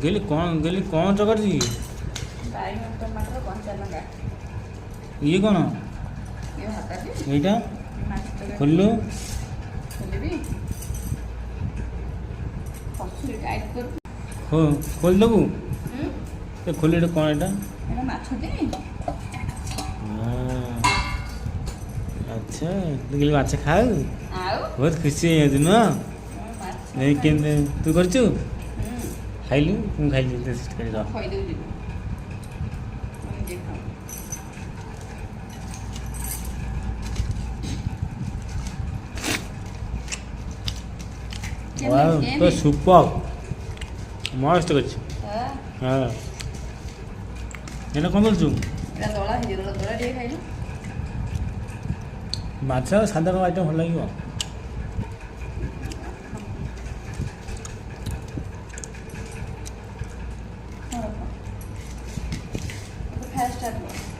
गेली कौन चकर जी ବାଇଗଣ ଟମାଟର କଞ୍ଚା ଲଙ୍କା ये कौन ଏ ଭାତଟି ଏଇଟା ମାଛ ତରକାରୀ खोलु ଖୋଲିବି କଚୁରୀ ଟାଇଟ୍ କରୁଛି खोल देबू तो खोली कौन एटा ଏଇଟା ମାଛଟି अच्छा गेली माछ खाऊ ଆଉ बहुत खुशी है नुह ମାଛ केमती तू करचु खाइलु ମୁଁ ଖାଇଲି ଟେଷ୍ଟ କରି ରହ ଖୋଇଦେଉଛି ନିଜେ ଖାଉ वाह तो सुपर मस्त करछि हां एना कोन बोलछु ଏଇଟା ଦଳା ହେଇଯିବ ଦଳା ଟିକେ ଖାଇଲୁ माछ सादा को आइटम भल लागियो ଫାଷ୍ଟ